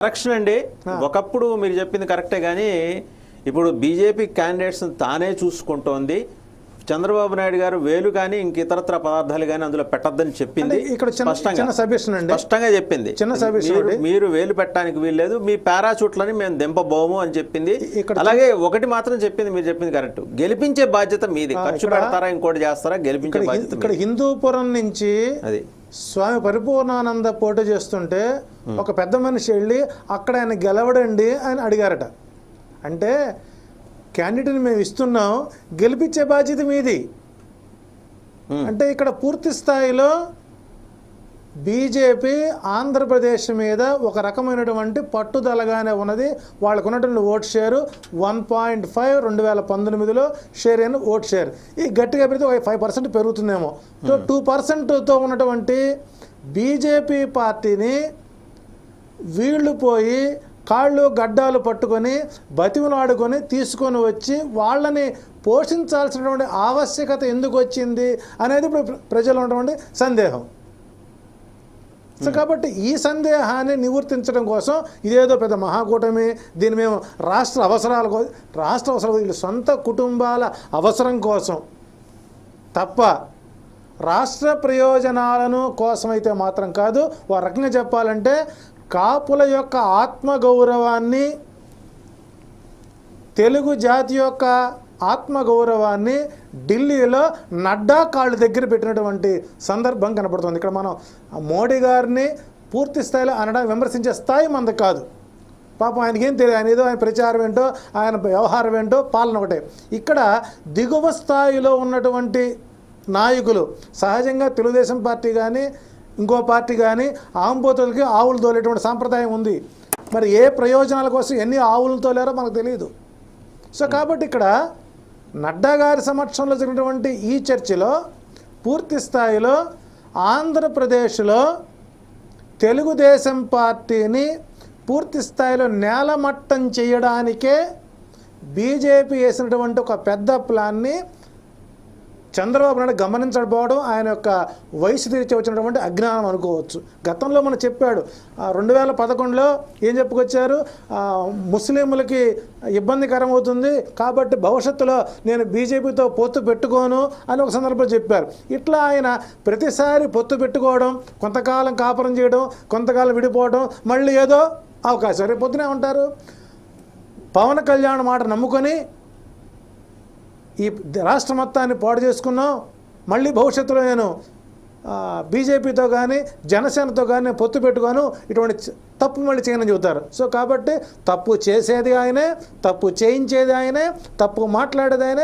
Correction అండి. ఒకప్పుడు మీరు చెప్పింది కరెక్టే, కానీ ఇప్పుడు బీజేపీ క్యాండిడేట్స్ తానే చూసుకుంటోంది. చంద్రబాబు నాయుడు గారు వేలు కానీ ఇంక ఇతరత్ర పదార్థాలు కానీ అందులో పెట్టద్దని చెప్పింది. ఇక్కడ స్పష్టంగా చెప్పింది. మీరు వేలు పెట్టడానికి వీల్లేదు, మీ పారాచూట్లని మేము దింపబోము అని చెప్పింది. అలాగే ఒకటి మాత్రం చెప్పింది, మీరు చెప్పింది కరెక్ట్, గెలిపించే బాధ్యత మీది. ఖర్చు పెడతారా ఇంకోటి చేస్తారా, గెలిపించే బాధ్యత. ఇక్కడ హిందూపురం నుంచి అది స్వామి పరిపూర్ణానంద పోటీ చేస్తుంటే ఒక పెద్ద మనిషి వెళ్ళి అక్కడ ఆయన గెలవడండి అని అడిగారట. అంటే క్యాండిడేట్ని మేము ఇస్తున్నాం, గెలిపించే బాధ్యత మీది. అంటే ఇక్కడ పూర్తి స్థాయిలో బీజేపీ ఆంధ్రప్రదేశ్ మీద ఒక రకమైనటువంటి పట్టుదలగానే ఉన్నది. వాళ్ళకు ఉన్నటువంటి ఓట్ షేరు 1.5 2019లో షేర్ అయిన ఓట్ షేర్ ఈ గట్టిగా పెడితే 5% పెరుగుతుందేమో. సో 2%తో ఉన్నటువంటి బీజేపీ పార్టీని వీళ్ళు పోయి కాళ్ళు గడ్డాలు పట్టుకొని బతిమలాడుకొని తీసుకొని వచ్చి వాళ్ళని పోషించాల్సినటువంటి ఆవశ్యకత ఎందుకు వచ్చింది అనేది ఇప్పుడు ప్రజలు ఉన్నటువంటి సందేహం. సో కాబట్టి ఈ సందేహాన్ని నివర్తించడం కోసం ఇదేదో పెద్ద మహాకూటమి, దీన్ని మేము రాష్ట్ర అవసరాలు వీళ్ళు సొంత కుటుంబాల అవసరం కోసం తప్ప రాష్ట్ర ప్రయోజనాలను కోసమైతే మాత్రం కాదు. ఓ రకంగా చెప్పాలంటే కాపుల యొక్క ఆత్మగౌరవాన్ని, తెలుగు జాతి యొక్క ఆత్మగౌరవాన్ని ఢిల్లీలో నడ్డా కాళ్ళు దగ్గర పెట్టినటువంటి సందర్భం కనపడుతుంది. ఇక్కడ మనం మోడీ గారిని పూర్తి స్థాయిలో అనడానికి విమర్శించే స్థాయి మనది కాదు. పాపం ఆయనకేం తెలియదు, ఆయన ఏదో ఆయన ప్రచారం ఏంటో, ఆయన వ్యవహారం ఏంటో, పాలన ఒకటే. ఇక్కడ దిగువ స్థాయిలో ఉన్నటువంటి నాయకులు సహజంగా తెలుగుదేశం పార్టీ కానీ ఇంకో పార్టీ కానీ ఆంబోతులకి ఆవులు తోలేటువంటి సాంప్రదాయం ఉంది. మరి ఏ ప్రయోజనాల కోసం ఎన్ని ఆవులు తోలారో మనకు తెలియదు. సో కాబట్టి ఇక్కడ నడ్డా గారి సమక్షంలో జరిగినటువంటి ఈ చర్చలో పూర్తి స్థాయిలో ఆంధ్రప్రదేశ్లో తెలుగుదేశం పార్టీని పూర్తి స్థాయిలో నేలమట్టం చేయడానికే బీజేపీ వేసినటువంటి ఒక పెద్ద ప్లాన్ని చంద్రబాబు నాయుడు గమనించకపోవడం ఆయన యొక్క వయసు తీర్చి వచ్చినటువంటి అజ్ఞానం అనుకోవచ్చు. గతంలో మనం చెప్పాడు 2011లో ఏం చెప్పుకొచ్చారు, ముస్లింలకి ఇబ్బందికరం అవుతుంది కాబట్టి భవిష్యత్తులో నేను బీజేపీతో పొత్తు పెట్టుకోను అని ఒక సందర్భంలో చెప్పారు. ఇట్లా ఆయన ప్రతిసారి పొత్తు పెట్టుకోవడం, కొంతకాలం కాపురం చేయడం, కొంతకాలం విడిపోవడం, మళ్ళీ ఏదో అవకాశం. రేపు పొద్దునే ఉంటారు పవన్ కళ్యాణ్ మాట నమ్ముకొని ఈ రాష్ట్ర మొత్తాన్ని పాడు చేసుకున్నాం, మళ్ళీ భవిష్యత్తులో నేను బీజేపీతో కానీ జనసేనతో కానీ పొత్తు పెట్టుకోను, ఇటువంటి తప్పు మళ్ళీ చేయనని చెబుతారు. సో కాబట్టి తప్పు చేసేది ఆయనే, తప్పు చేయించేది ఆయనే, తప్పు మాట్లాడేది ఆయనే.